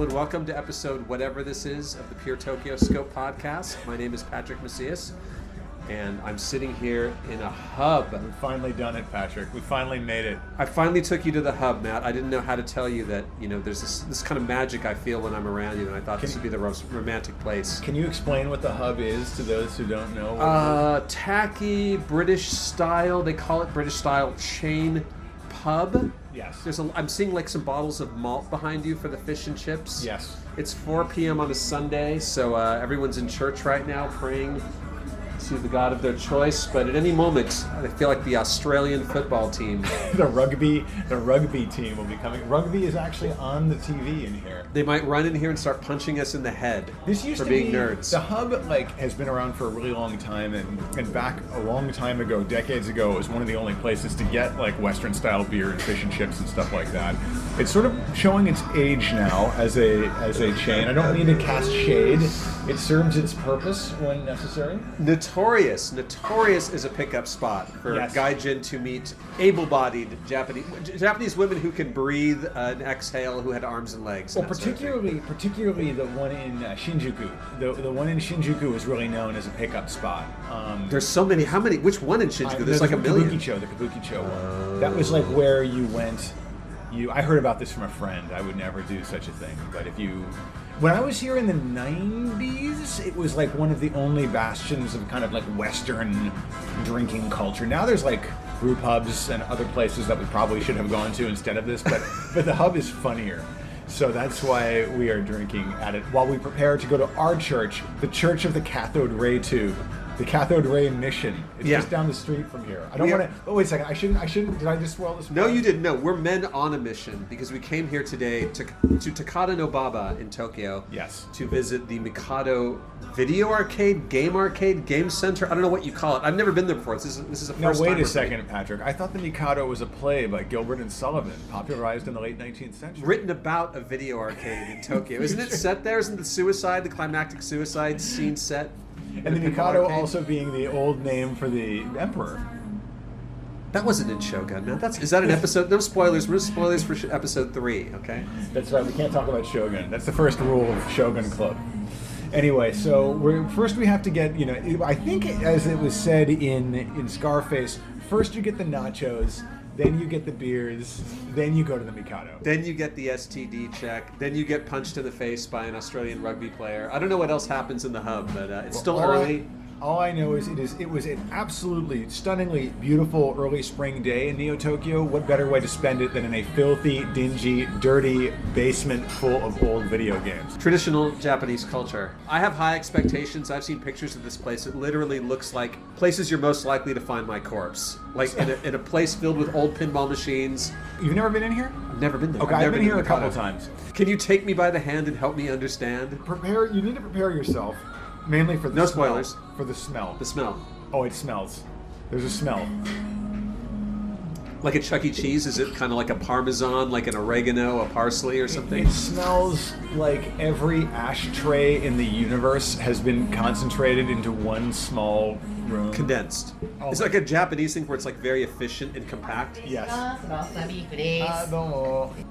Hello and welcome to episode whatever this is of the PURE TOKYOSCOPE Podcast. My name is Patrick Macias, and I'm sitting here in a hub. We've finally done it, Patrick. We finally made it. I finally took you to the hub, Matt. I didn't know how to tell you that, there's this kind of magic I feel when I'm around you, and I thought this would be the most romantic place. Can you explain what the hub is to those who don't know? Tacky, British style, they call it British style chain pub. Yes. I'm seeing like some bottles of malt behind you for the fish and chips. Yes. It's 4 p.m. on a Sunday, so everyone's in church right now praying to the God of their choice. But at any moment, I feel like the Australian football team, the rugby team will be coming. Rugby is actually on the TV in here. They might run in here and start punching us in the head for being nerds. The hub has been around for a really long time, and back a long time ago, decades ago, it was one of the only places to get Western style beer and fish and chips and stuff like that. It's sort of showing its age now as a chain. I don't mean to cast shade. It serves its purpose when necessary. Notorious is a pickup spot for gaijin to meet able-bodied Japanese women who can breathe and exhale, who had arms and legs. Well, particularly the one in Shinjuku. The one in Shinjuku is really known as a pickup spot. There's so many. How many? Which one in Shinjuku? There's like a million. The Kabukicho one. That was like where you went. I heard about this from a friend. I would never do such a thing. But when I was here in the 90s, it was like one of the only bastions of kind of like Western drinking culture. Now there's like brew pubs and other places that we probably should have gone to instead of this, but the hub is funnier. So that's why we are drinking at it while we prepare to go to our church, the Church of the Cathode Ray Tube. The Cathode Ray Mission. It's just down the street from here. I don't want to. Oh, wait a second. I shouldn't. Did I just spoil this? No, you didn't. No, we're men on a mission because we came here today to Takata no Baba in Tokyo. Yes. To visit the Mikado Video Arcade, Game Center. I don't know what you call it. I've never been there before. This is a first time. Now wait a second, Patrick. I thought the Mikado was a play by Gilbert and Sullivan, popularized in the late 19th century. Written about a video arcade in Tokyo. Isn't it set there? Isn't the climactic suicide scene set? And the Mikado also being the old name for the emperor. That wasn't in Shogun. No, is that an episode? No spoilers. No spoilers for episode 3. Okay. That's right. We can't talk about Shogun. That's the first rule of Shogun Club. Anyway, so first we have to get. I think as it was said in Scarface, first you get the nachos. Then you get the beers, then you go to the Mikado. Then you get the STD check, then you get punched in the face by an Australian rugby player. I don't know what else happens in the hub, but it's still early. All I know is it was an absolutely stunningly beautiful early spring day in Neo Tokyo. What better way to spend it than in a filthy, dingy, dirty basement full of old video games? Traditional Japanese culture. I have high expectations. I've seen pictures of this place. It literally looks like places you're most likely to find my corpse. Like in a place filled with old pinball machines. You've never been in here? I've never been there. Okay, I've been here a couple times. Can you take me by the hand and help me understand? You need to prepare yourself. Mainly for the no smell. spoilers. For the smell. The smell. Oh, it smells. There's a smell. Like a Chuck E. Cheese? Is it kind of like a Parmesan, like an oregano, a parsley or something? It smells like every ashtray in the universe has been concentrated into one small room. Condensed. Oh. It's like a Japanese thing where it's like very efficient and compact. Yes.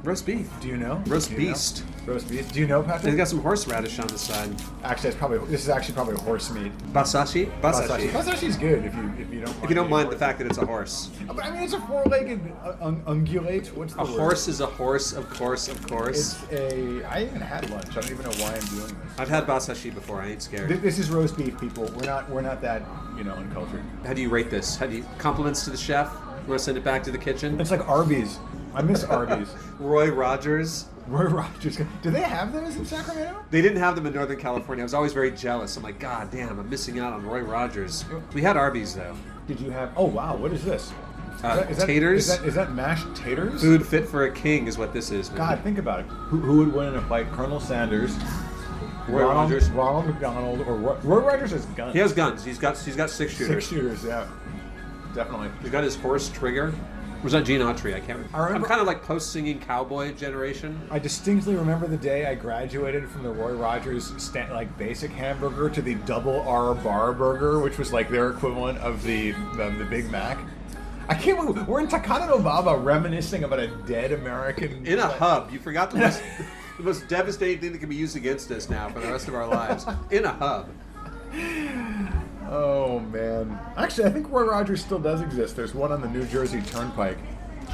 Roast beef. Do you know? Roast beast. Roast beef. Do you know, Patrick? It's got some horseradish on the side. Actually, this is actually probably horse meat. Basashi? Basashi's good if you don't mind. If you don't mind the fact that it's a horse. But I mean, it's a four-legged ungulate. What's the word? A horse is a horse, of course. I even had lunch. I don't even know why I'm doing this. I've had basashi before. I ain't scared. This is roast beef, people. We're not that uncultured. How do you rate this? Compliments to the chef? You want to send it back to the kitchen? It's like Arby's. I miss Arby's. Roy Rogers. Do they have those in Sacramento? They didn't have them in Northern California. I was always very jealous. I'm like, God damn, I'm missing out on Roy Rogers. We had Arby's, though. Did you have... Oh, wow. What is this? Taters? Is that mashed taters? Food fit for a king is what this is. Man. God, think about it. Who would win in a fight? Colonel Sanders, Ronald McDonald, or Roy Rogers has guns. He has guns. He's got 6 shooters. 6 shooters, yeah. Definitely. He's got his horse Trigger. Was that Gene Autry? I can't remember. I'm kind of like post-singing cowboy generation. I distinctly remember the day I graduated from the Roy Rogers basic hamburger to the double R bar burger, which was like their equivalent of the Big Mac. I can't believe we're in Takata no Baba reminiscing about a dead American... In a hub. You forgot to list... The most devastating thing that can be used against us now for the rest of our lives. In a hub. Oh, man. Actually, I think Roy Rogers still does exist. There's one on the New Jersey Turnpike.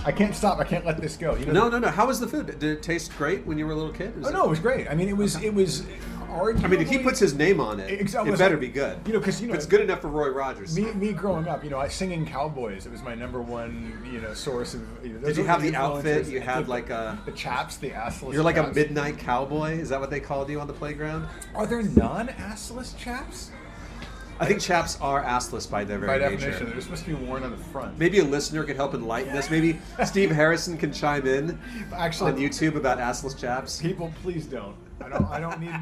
I can't stop. I can't let this go. You know, No. How was the food? Did it taste great when you were a little kid? No, it was great. I mean, it was arguably... I mean, if he puts his name on it, it better be good. You know, because if it's good enough for Roy Rogers. Me growing up, I singing Cowboys. It was my number one, source of. Did you have the outfit? You had like the chaps, the assless. You're like chaps. a midnight cowboy. Is that what they called you on the playground? Are there non-assless chaps? I think chaps are assless by their very nature. By definition, they're supposed to be worn on the front. Maybe a listener could help enlighten us. Maybe Steve Harrison can chime in actually on YouTube about assless chaps. People, please don't. I don't need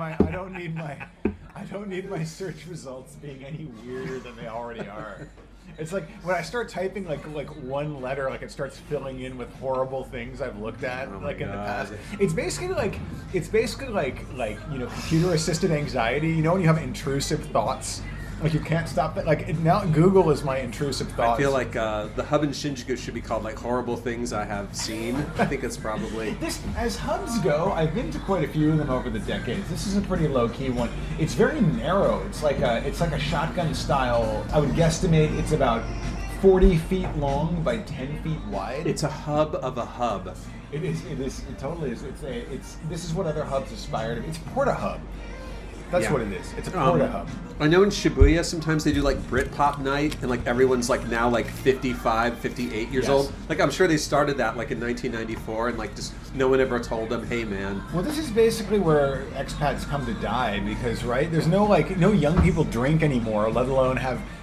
my search results being any weirder than they already are. It's like when I start typing like one letter, like it starts filling in with horrible things I've looked at in the past. It's basically like computer assisted anxiety. You know when you have intrusive thoughts. Like you can't stop it. Like now, Google is my intrusive thoughts. I feel like the hub in Shinjuku should be called like horrible things I have seen. I think it's probably this. As hubs go, I've been to quite a few of them over the decades. This is a pretty low key one. It's very narrow. It's like a shotgun style. I would guesstimate it's about 40 feet long by 10 feet wide. It's a hub of a hub. It is. It totally is. This is what other hubs aspire to be. It's Porta-Hub. That's what it is. It's a Porta-Hub. I know in Shibuya sometimes they do like Britpop night and like everyone's like now like 55, 58 years old. Like I'm sure they started that like in 1994 and like just no one ever told them, hey man. Well, this is basically where expats come to die because there's no young people drink anymore, let alone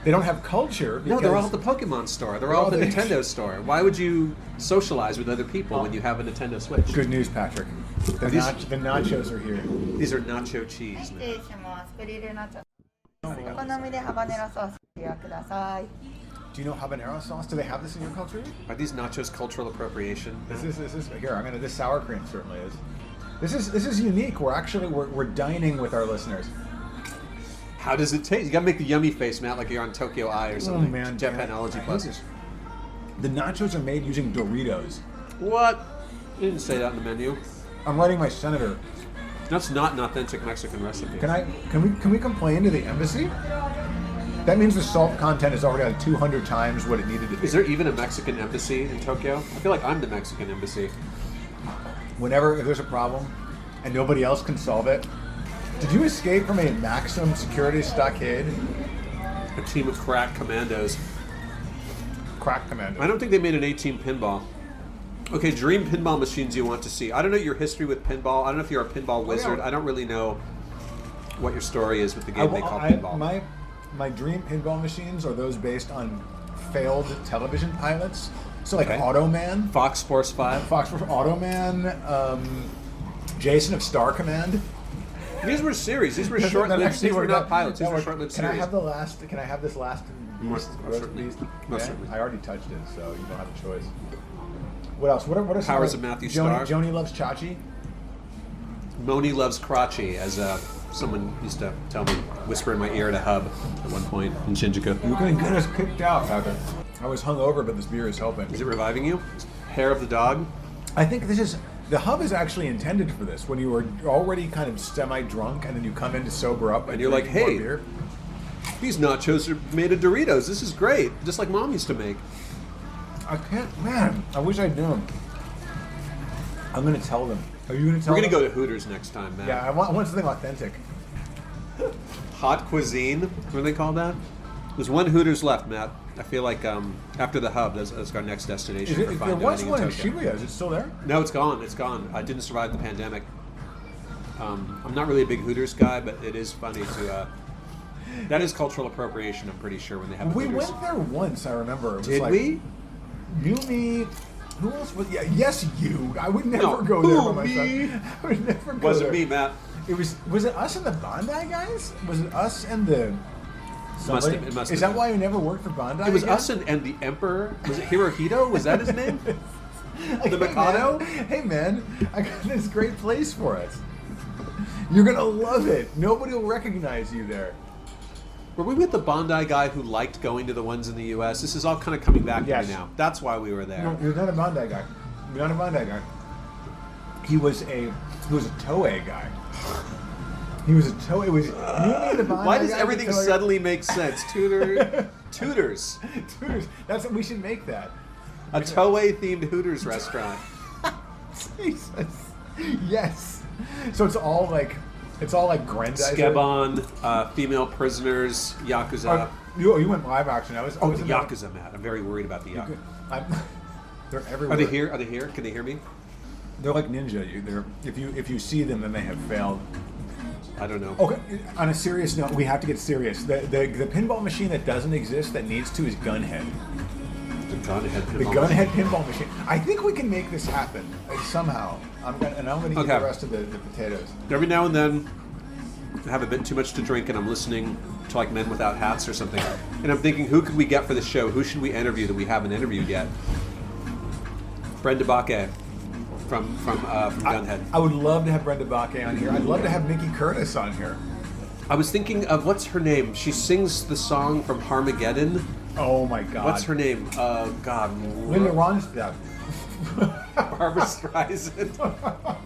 they don't have culture. No, they're all at the Pokemon store. They're all at the Nintendo store. Why would you socialize with other people when you have a Nintendo Switch? Good news, Patrick. The nachos are here. These are nacho cheese. Do you know habanero sauce? Do they have this in your culture? Are these nachos cultural appropriation? This is here. This sour cream certainly is. This is unique. We're dining with our listeners. How does it taste? You gotta make the yummy face, Matt, like you're on Tokyo Eye or something. Oh man, Japanology Plus. The nachos are made using Doritos. What? You didn't say that in the menu. I'm writing my senator. That's not an authentic Mexican recipe. Can we complain to the embassy? That means the salt content is already like 200 times what it needed to be. Is there even a Mexican embassy in Tokyo? I feel like I'm the Mexican embassy. If there's a problem and nobody else can solve it. Did you escape from a maximum security stockade? A team of crack commandos. Crack commandos. I don't think they made an 18 pinball. Okay, dream pinball machines you want to see. I don't know your history with pinball. I don't know if you're a pinball wizard. I don't really know what your story is with the game they call pinball. My dream pinball machines are those based on failed television pilots. So like Automan. Fox Force 5. Fox Force Automan. Jason of Star Command. These were series. These were short-lived. These were not pilots. These were short-lived series. Can I have this last beast? Most certainly. I already touched it, so you don't have a choice. What else? What are some Powers of Matthew Starr? Joni loves Chachi. Moni loves crotchy, as someone used to tell me, whisper in my ear at a hub at one point in Shinjuku. You're going to get us kicked out, Patrick. I was hungover, but this beer is helping. Is it reviving you? Hair of the dog? I think the hub is actually intended for this. When you are already kind of semi-drunk, and then you come in to sober up, and you're like, hey, beer. These nachos are made of Doritos. This is great. Just like Mom used to make. I can't, man. I wish I'd known. I'm going to tell them. Are you going to tell them? We're going to go to Hooters next time, man. Yeah, I want something authentic. Hot cuisine? What do they call that? There's one Hooters left, Matt. I feel like after the hub, that's our next destination for fine dining in Tokyo. There was one in Shibuya. Is it still there? No, it's gone. It's gone. I didn't survive the pandemic. I'm not really a big Hooters guy, but it is funny to... that is cultural appropriation, I'm pretty sure, when they have Hooters. We went there once, I remember. It was Did we? You, me... Who else was? Yeah, yes, you. I would never go there by myself. I would never go Wasn't me, Matt. Was it us and the Bondi guys? Was it us and the? Somebody? It must have Is that why you never worked for Bondi? It was us and the Emperor. Was it Hirohito? Was that his name? The Mikado? Hey man, I got this great place for us. You're gonna love it. Nobody will recognize you there. Were we with the Bondi guy who liked going to the ones in the U.S.? This is all kind of coming back to me now. That's why we were there. No, you're not a Bondi guy. You're not a Bondi guy. He was a Toei guy. He was a Toei. Why does everything suddenly make sense? Tutors. Tutors. That's what we should make that. A Toei themed Hooters restaurant. Jesus. Yes. So it's all like Grandizer. Skebon, female prisoners, Yakuza. You went live action. I was the Yakuza, Matt. I'm very worried about the Yakuza. They're everywhere. Are they here? Can they hear me? They're like ninja. If you see them, then they have failed. I don't know. Okay. On a serious note, we have to get serious. The pinball machine that doesn't exist that needs to is Gunhed. The Gunhed pinball machine. I think we can make this happen somehow. I'm gonna eat the rest of the potatoes. Every now and then, I have a bit too much to drink, and I'm listening to like Men Without Hats or something, and I'm thinking, who could we get for the show? Who should we interview that we haven't interviewed yet? Brenda Bakke from Gunhed. I would love to have Brenda Bakke on here. I'd love to have Mickey Curtis on here. I was thinking of, what's her name? She sings the song from Harmageddon. Oh my God. What's her name? God. Linda Ronstadt. Barbara Streisand.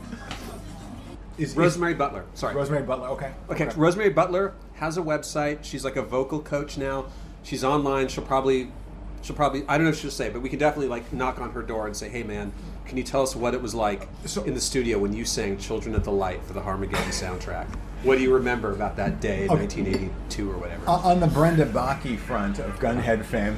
Rosemary Butler. Sorry. Rosemary Butler. Okay. Rosemary Butler has a website. She's like a vocal coach now. She's online. She'll probably I don't know what she'll say, but we can definitely like knock on her door and say, hey man, can you tell us what it was like in the studio when you sang Children of the Light for the Harmageddon soundtrack? What do you remember about that day in 1982 or whatever? On the Brenda Bakke front of Gunhed fame,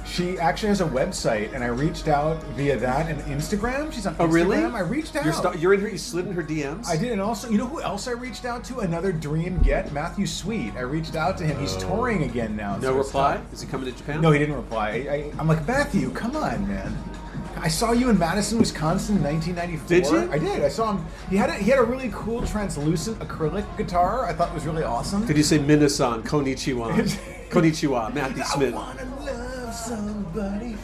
she actually has a website, and I reached out via that and Instagram. She's on Instagram. Oh, really? I reached out. You slid in her DMs? I did, and also, you know who else I reached out to? Another dream get, Matthew Sweet. I reached out to him. He's touring again now. No reply? Is he coming to Japan? No, he didn't reply. I'm like, Matthew, come on, man. I saw you in Madison, Wisconsin in 1994. Did you? I did. I saw him. He had a really cool translucent acrylic guitar. I thought it was really awesome. Did you say Minasan, Konnichiwa? Konnichiwa, Matthew Smith. I wanna love somebody.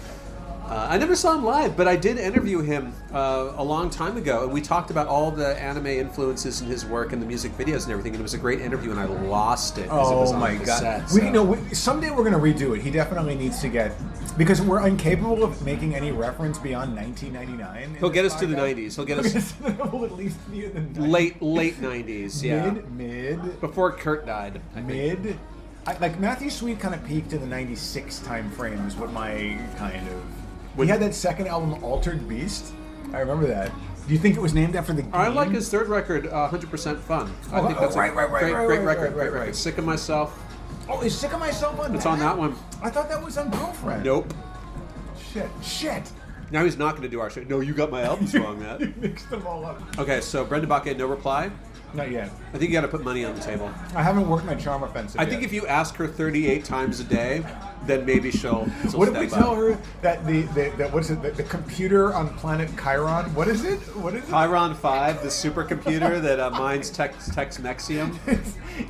I never saw him live, but I did interview him a long time ago, and we talked about all the anime influences in his work and the music videos and everything, and it was a great interview, and I lost it because it was on cassette. God! Someday we're going to redo it. He definitely needs to get, because we're incapable of making any reference beyond 1999. He'll get us to the 90s. He'll get us. We'll at least be in the 90s. late 90s, yeah. Mid. Before Kurt died. Like Matthew Sweet kind of peaked in the 96 time frame is what my kind of. He had that second album, Altered Beast. I remember that. Do you think it was named after the game? I like his third record, 100% Fun. I think that's a great record. Sick of Myself. Oh, is Sick of Myself on that? It's on that one. I thought that was on Girlfriend. Nope. Shit. Now he's not going to do our show. No, you got my albums wrong, Matt. You mixed them all up. Okay, so Brenda Bakke, no reply? Not yet. I think you got to put money on the table. I haven't worked my charm offensive I think if you ask her 38 times a day, then maybe she'll what if we tell her that the computer on planet Chiron, what is it? Chiron 5, the supercomputer that mines Tex-Mexium.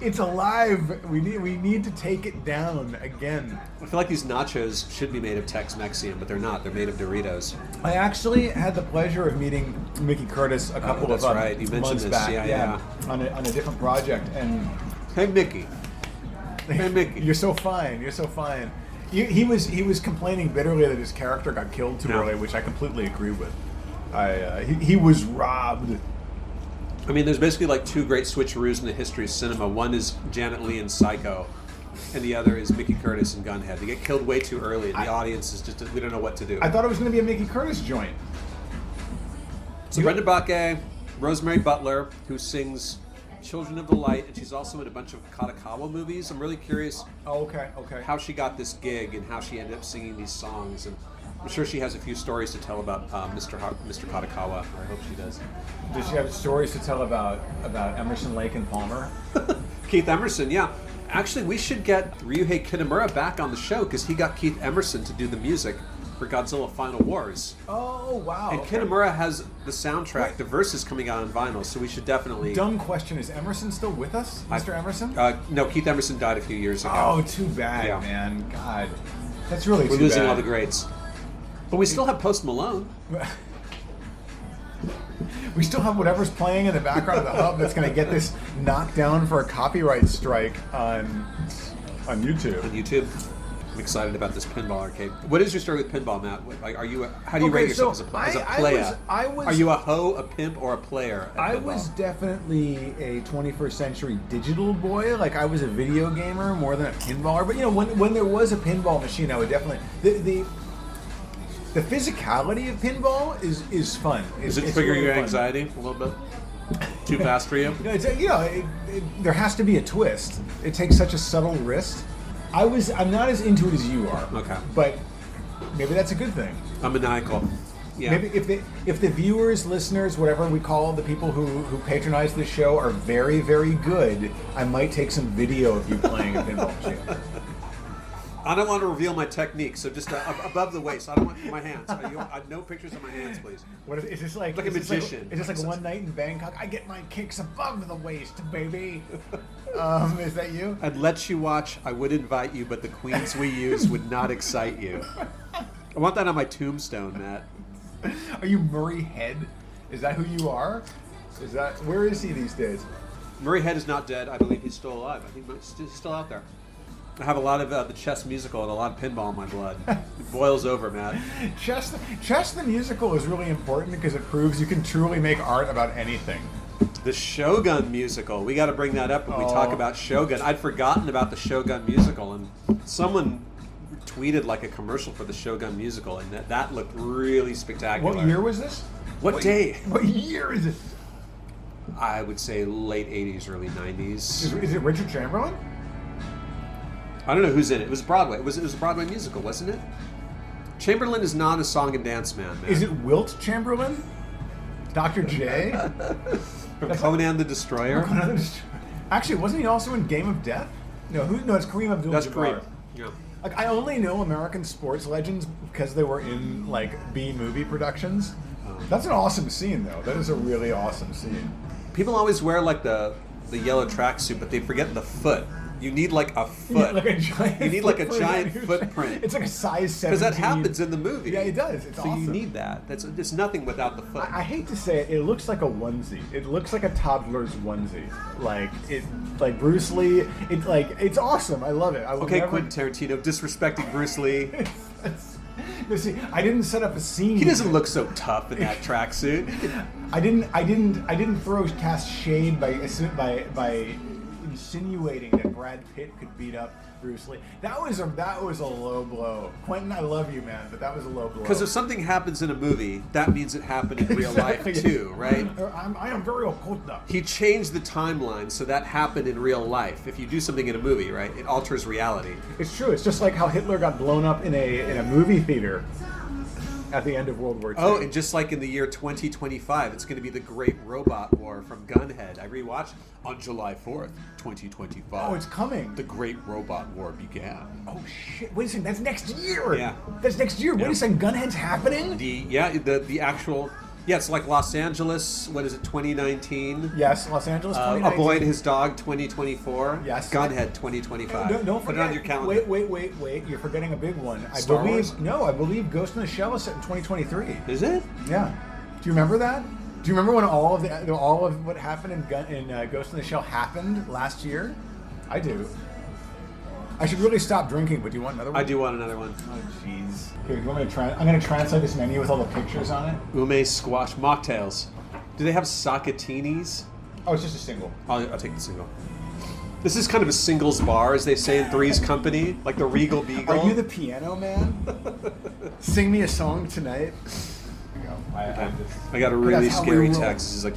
It's alive. We need to take it down again. I feel like these nachos should be made of Tex-Mexium, but they're not. They're made of Doritos. I actually had the pleasure of meeting Mickey Curtis a couple of right. You mentioned months this. back. Yeah. On a different project. And hey Mickey. You're so fine. He was complaining bitterly that his character got killed too early, which I completely agree with. He was robbed. I mean, there's basically like two great switcheroos in the history of cinema. One is Janet Leigh in Psycho, and the other is Mickey Curtis in Gunhed. They get killed way too early, and the audience is just, we don't know what to do. I thought it was going to be a Mickey Curtis joint. So Brenda Bakke, Rosemary Butler, who sings Children of the Light, and she's also in a bunch of Katakawa movies. I'm really curious how she got this gig and how she ended up singing these songs. And I'm sure she has a few stories to tell about Mr. Katakawa. I hope she does. Does she have stories to tell about Emerson, Lake, and Palmer? Keith Emerson, yeah. Actually, we should get Ryuhei Kitamura back on the show because he got Keith Emerson to do the music for Godzilla Final Wars. Oh, wow. And Kitamura has the soundtrack. The verse is coming out on vinyl, so we should definitely... Dumb question. Is Emerson still with us? Mr. Emerson? No, Keith Emerson died a few years ago. Oh, too bad, man. God. That's really too bad. We're losing all the greats. But we still have Post Malone. We still have whatever's playing in the background of the hub that's going to get this knocked down for a copyright strike on YouTube. On YouTube. I'm excited about this pinball arcade. What is your story with pinball, Matt? Like, how do you rate yourself as a player? Are you a hoe, a pimp, or a player? I was definitely a 21st century digital boy. Like, I was a video gamer more than a pinballer. But when there was a pinball machine, I would definitely the physicality of pinball is fun. Does it trigger your anxiety a little bit? Too fast for you? There has to be a twist. It takes such a subtle wrist. I'm not as into it as you are. Okay. But maybe that's a good thing. I'm maniacal. Yeah. Maybe if the viewers, listeners, whatever we call the people who patronize this show are very, very good, I might take some video of you playing a pinball machine. I don't want to reveal my technique, so just above the waist. I don't want my hands. No pictures of my hands, please. What is this like? Like a magician. Is this like one night in Bangkok? I get my kicks above the waist, baby. Is that you? I'd let you watch. I would invite you, but the queens we use would not excite you. I want that on my tombstone, Matt. Are you Murray Head? Is that who you are? Where is he these days? Murray Head is not dead. I believe he's still alive. I think he's still out there. I have a lot of the Chess musical and a lot of pinball in my blood. It boils over, Matt. Chess the musical is really important because it proves you can truly make art about anything. The Shogun musical. We got to bring that up when we talk about Shogun. I'd forgotten about the Shogun musical, and someone tweeted like a commercial for the Shogun musical, and that looked really spectacular. What year was this? What day? What year is it? I would say late 80s, early 90s. Is it Richard Chamberlain? I don't know who's in it. It was Broadway. It was a Broadway musical, wasn't it? Chamberlain is not a song and dance man. Is it Wilt Chamberlain? Dr. J? From Conan the Destroyer? Actually, wasn't he also in Game of Death? No, it's Kareem Abdul-Jabbar. That's Kareem. Yeah. Like, I only know American sports legends because they were in like B-movie productions. That's an awesome scene, though. That is a really awesome scene. People always wear like the yellow tracksuit, but they forget the foot. You need like a foot. You need like a giant footprint. It's like a size 17. Because that happens in the movie. Yeah, it does. It's awesome. So you need that. It's nothing without the foot. I hate to say it. It looks like a onesie. It looks like a toddler's onesie. Like Bruce Lee. It's awesome. I love it. Quentin Tarantino disrespecting Bruce Lee. See, I didn't set up a scene. He doesn't look so tough in that tracksuit. I didn't cast shade by insinuating that Brad Pitt could beat up Bruce Lee. That was a low blow. Quentin, I love you, man, but that was a low blow. Because if something happens in a movie, that means it happened in real life too, right? I am very occult. He changed the timeline so that happened in real life. If you do something in a movie, right, it alters reality. It's true. It's just like how Hitler got blown up in a movie theater at the end of World War II. Oh, and just like in the year 2025, it's going to be the Great Robot War from Gunhed. I rewatched on July 4th, 2025. Oh, it's coming. The Great Robot War began. Oh, shit. Wait a second. That's next year. Yeah. That's next year. Yeah. Wait a second. Gunhead's happening? The actual... Yeah, it's like Los Angeles, what is it, 2019? Yes, Los Angeles 2019. A Boy and His Dog 2024. Yes. Gunhed 2025. Don't forget. Put it on your calendar. Wait. You're forgetting a big one. I Star Wars? I believe Ghost in the Shell is set in 2023. Is it? Yeah. Do you remember that? Do you remember when all of what happened in Ghost in the Shell happened last year? I do. I should really stop drinking, but do you want another one? I do want another one. Oh, jeez. Here, you want me to I'm going to translate this menu with all the pictures on it. Ume squash mocktails. Do they have sakatinis? Oh, it's just a single. I'll take the single. This is kind of a singles bar, as they say in Three's Company, like the Regal Beagle. Are you the piano man? Sing me a song tonight. I got a really scary text. This is like...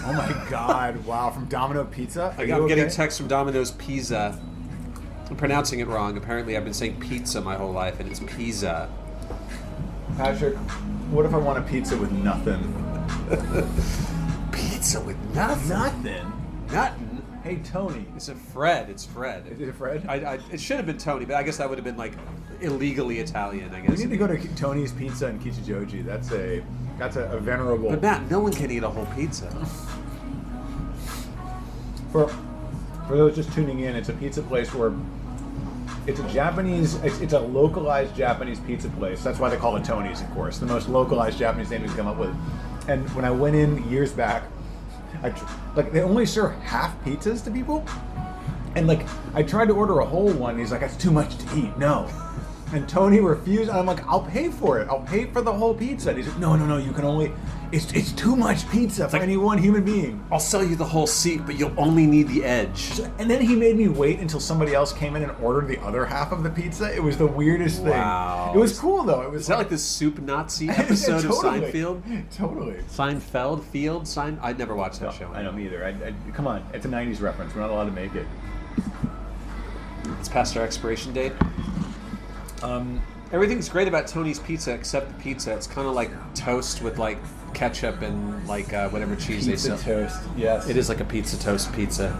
Oh my God! Wow, from Domino Pizza. I'm getting text from Domino's Pizza. I'm pronouncing it wrong. Apparently, I've been saying pizza my whole life, and it's pizza. Patrick, what if I want a pizza with nothing? Pizza with nothing? Nothing? Hey, Tony. It's Fred. Is it Fred? It should have been Tony, but I guess that would have been like illegally Italian, I guess. We need to go to Tony's Pizza in Kichijoji. That's a venerable... But Matt, no one can eat a whole pizza. For those just tuning in, it's a pizza place where it's a localized Japanese pizza place. That's why they call it Tony's, of course. The most localized Japanese name you can come up with. And when I went in years back, they only serve half pizzas to people. And like, I tried to order a whole one. He's like, that's too much to eat. No. And Tony refused. And I'm like, I'll pay for it. I'll pay for the whole pizza. And he's like, no, you can only. It's too much pizza for any one human being. I'll sell you the whole seat, but you'll only need the edge. And then he made me wait until somebody else came in and ordered the other half of the pizza. It was the weirdest thing. Wow. It was cool though. It was. Is that like the Soup Nazi episode of Seinfeld? Totally. Seinfeld? Field? I'd never watched that show. I don't either. Come on, it's a 90s reference. We're not allowed to make it. It's past our expiration date. Everything's great about Tony's Pizza except the pizza. It's kind of like toast with like ketchup and like whatever cheese they sell. Pizza toast, yes. It is like a pizza toast pizza.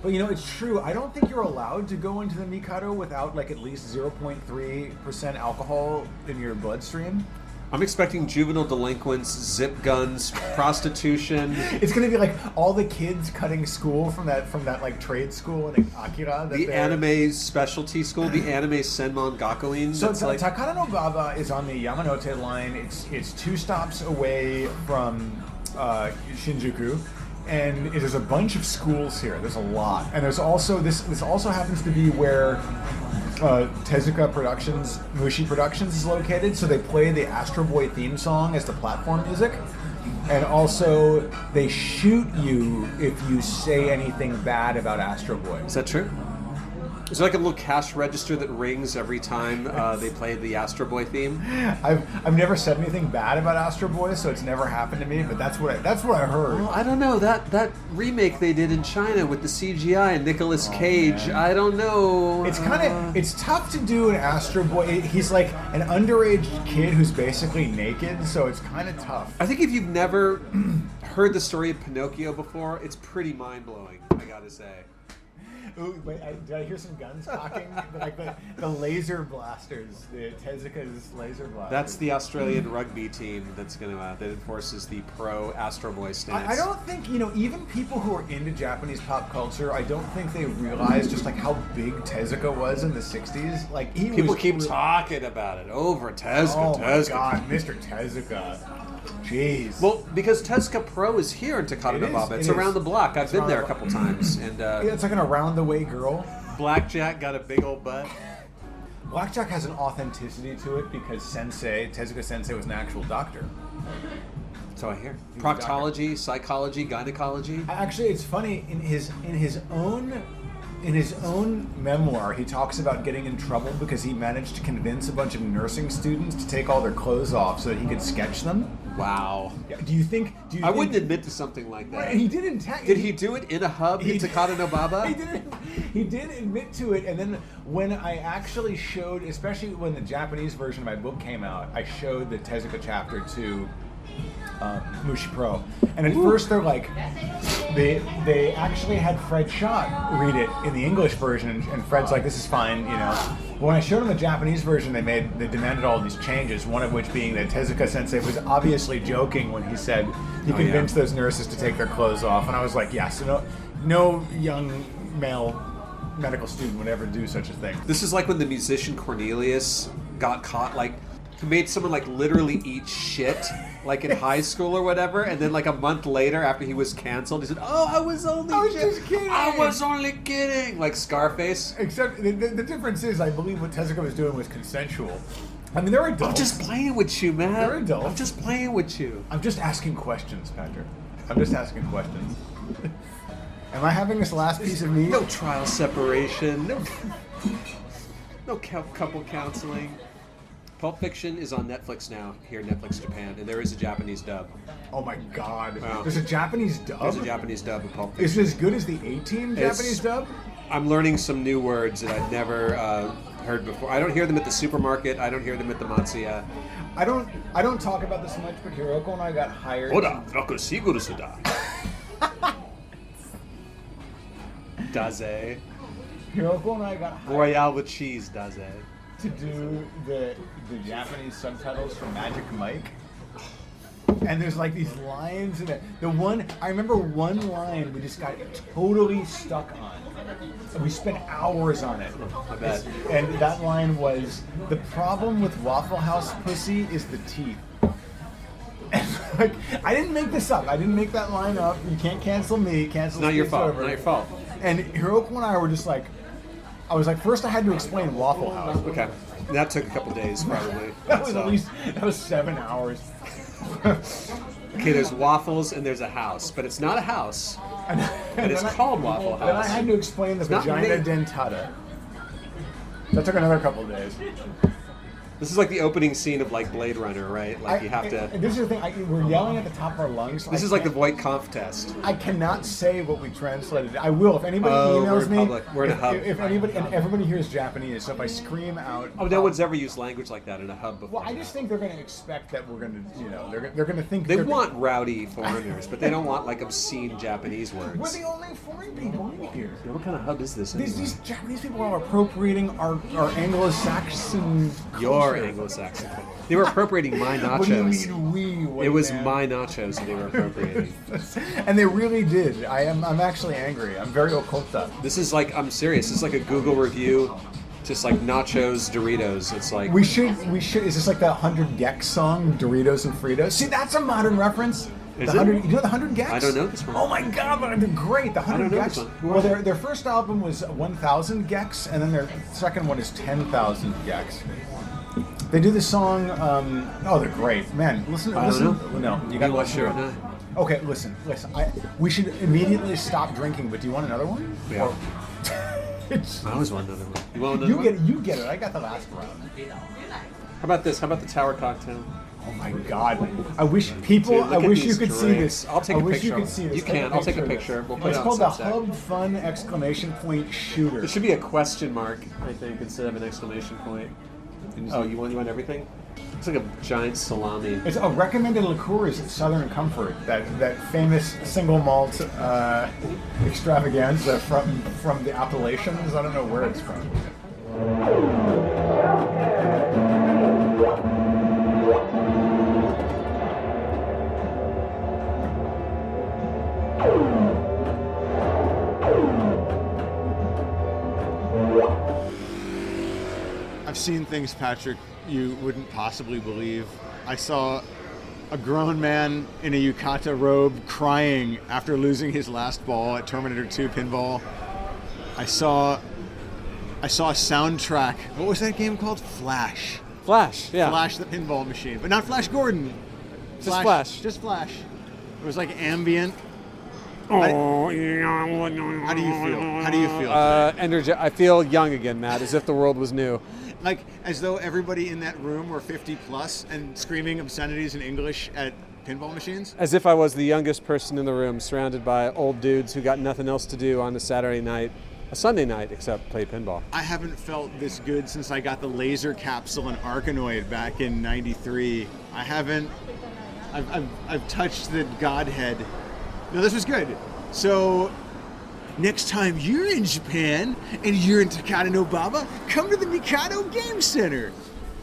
But you know, it's true. I don't think you're allowed to go into the Mikado without like at least 0.3% alcohol in your bloodstream. I'm expecting juvenile delinquents, zip guns, prostitution. It's going to be like all the kids cutting school from that like trade school in Akira. The anime specialty school, the anime Senmon Gakuin. So Takara no Baba is on the Yamanote line. It's 2 stops away from Shinjuku. And there's a bunch of schools here. There's a lot. And there's also, this also happens to be where Tezuka Productions, Mushi Productions is located. So they play the Astro Boy theme song as the platform music. And also, they shoot you if you say anything bad about Astro Boy. Is that true? Is there like a little cash register that rings every time they play the Astro Boy theme? I've never said anything bad about Astro Boy, so it's never happened to me. But that's what I heard. Well, I don't know that remake they did in China with the CGI and Nicolas Cage. Man. I don't know. It's tough to do an Astro Boy. He's like an underage kid who's basically naked, so it's kind of tough. I think if you've never heard the story of Pinocchio before, it's pretty mind blowing. I gotta say. Ooh, wait, did I hear some guns cocking? Like the laser blasters, the Tezuka's laser blasters. That's the Australian rugby team that enforces the pro Astro Boy stance. I don't think, even people who are into Japanese pop culture, I don't think they realize just like how big Tezuka was in the 60s. Like people keep talking about it over Tezuka. Oh my God, Mr. Tezuka. Jeez. Well, because Tezuka Pro is here in Takara no Baba. It's around the block. I've been there a couple times. And it's like an around-the-way girl. Blackjack got a big old butt. Blackjack has an authenticity to it because Tezuka Sensei was an actual doctor. So I hear. Proctology, psychology, gynecology. Actually, it's funny. In his own memoir, he talks about getting in trouble because he managed to convince a bunch of nursing students to take all their clothes off so that he could sketch them. Wow. Yeah, do you think I wouldn't admit to something like that. Right, he didn't. Did he do it in a hub in Takara no Baba? He did admit to it, and then when I actually showed, especially when the Japanese version of my book came out, I showed the Tezuka chapter to Mushi Pro, and at first they're like, they actually had Fred Schott read it in the English version, and Fred's like, this is fine, But when I showed him the Japanese version, they demanded all these changes, one of which being that Tezuka Sensei was obviously joking when he said he convinced those nurses to take their clothes off, and I was like, yes, no young male medical student would ever do such a thing. This is like when the musician Cornelius got caught, like, he made someone like literally eat shit, like in high school or whatever, and then like a month later, after he was canceled, he said, "Oh, I was just kidding. I was only kidding," like Scarface. Except the difference is, I believe what Tezuka was doing was consensual. I mean, they're adults. I'm just playing with you, man. They're adults. I'm just playing with you. I'm just asking questions, Patrick. I'm just asking questions. Am I having this last piece of meat? No trial separation. No couple counseling. Pulp Fiction is on Netflix now, here in Netflix Japan, and there is a Japanese dub. Oh my God. Wow. There's a Japanese dub? There's a Japanese dub of Pulp Fiction. Is it as good as the A-Team Japanese dub? I'm learning some new words that I've never heard before. I don't hear them at the supermarket. I don't hear them at the Matsuya. I don't talk about this much, but Hiroko and I got hired. Daze. Hiroko and I got hired. Royale with cheese, Daze. To do the Japanese subtitles for Magic Mike. And there's like these lines in it. I remember one line we just got totally stuck on. And we spent hours on it. I bet. And that line was, the problem with Waffle House pussy is the teeth. And like, I didn't make this up. I didn't make that line up. You can't cancel me. Cancel Not your fault. Over. Not your fault. And Hiroko and I were just like, I was like, first I had to explain Waffle House. Okay. That took a couple days, probably. That was 7 hours. Okay, there's waffles and there's a house, but it's not a house. And it's called Waffle House. Then I had to explain the vagina dentata. That took another couple of days. This is like the opening scene of like Blade Runner, right? Like you have to. This is the thing. We're yelling at the top of our lungs. This is like the Voight Kampf test. I cannot say what we translated. I will if anybody emails me. We're in a hub. If anybody and everybody here is Japanese, so if I scream out. Oh, no one's ever used language like that in a hub before. Well, I just think they're going to expect that we're going to, they're going to think they want rowdy foreigners, but they don't want like obscene Japanese words. We're the only foreign people in here. What kind of hub is this? These Japanese people are appropriating our Anglo-Saxon. Your Anglo-Saxon. They were appropriating my nachos. What do you mean we? It was my nachos that they were appropriating. And they really did. I'm actually angry. I'm very okota. This is like, I'm serious. This is like a Google review, just like nachos, Doritos. It's like we should. Is this like that 100 Gex song, Doritos and Fritos? See, that's a modern reference. Is you know it? the 100 Gex? I don't know this one. Oh my god, but they're great. The 100 Gex. Well, their first album was 1,000 Gex, and then their second one is 10,000 Gex. They do this song. They're great, man. Listen. No, you got to listen to it. Okay, listen. We should immediately stop drinking. But do you want another one? Yeah. I always want another one. You want another one? You get it. I got the last round. How about this? How about the Tower Cocktail? Oh my God! I wish people. Dude, I wish you could drinks. see this. I'll take a picture. I wish you could see this. You can. I'll take a picture. We'll put it's it on called the SUBSTACK. Hub Fun exclamation point shooter. It should be a question mark, I think, instead of an exclamation point. Oh, you want everything? It's like a giant salami. It's a recommended liqueur is Southern Comfort, that famous single malt extravaganza from the Appalachians. I don't know where it's from. I've seen things, Patrick, you wouldn't possibly believe. I saw a grown man in a yukata robe crying after losing his last ball at Terminator 2 Pinball. I saw a soundtrack. What was that game called? Flash. Flash, yeah. Flash the pinball machine, but not Flash Gordon. Just Flash. Just Flash. It was like ambient. Oh, How do you feel? How do you feel? I feel young again, Matt, as if the world was new. Like, as though everybody in that room were 50 plus and screaming obscenities in English at pinball machines? As if I was the youngest person in the room, surrounded by old dudes who got nothing else to do on a Saturday night, a Sunday night, except play pinball. I haven't felt this good since I got the laser capsule and Arkanoid back in '93. I've touched the Godhead. No, this was good. So, next time you're in Japan and you're in Takata no Baba, come to the Mikado Game Center.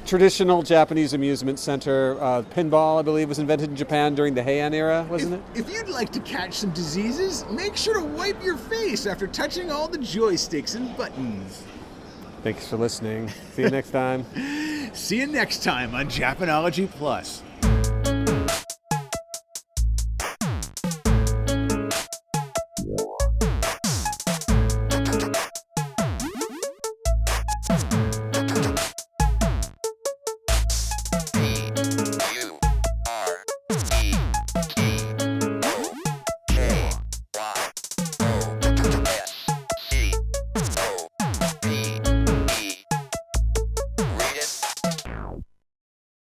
Traditional Japanese amusement center. Pinball, I believe, was invented in Japan during the Heian era, wasn't it? If you'd like to catch some diseases, make sure to wipe your face after touching all the joysticks and buttons. Thanks for listening. See you next time. See you next time on Japanology Plus.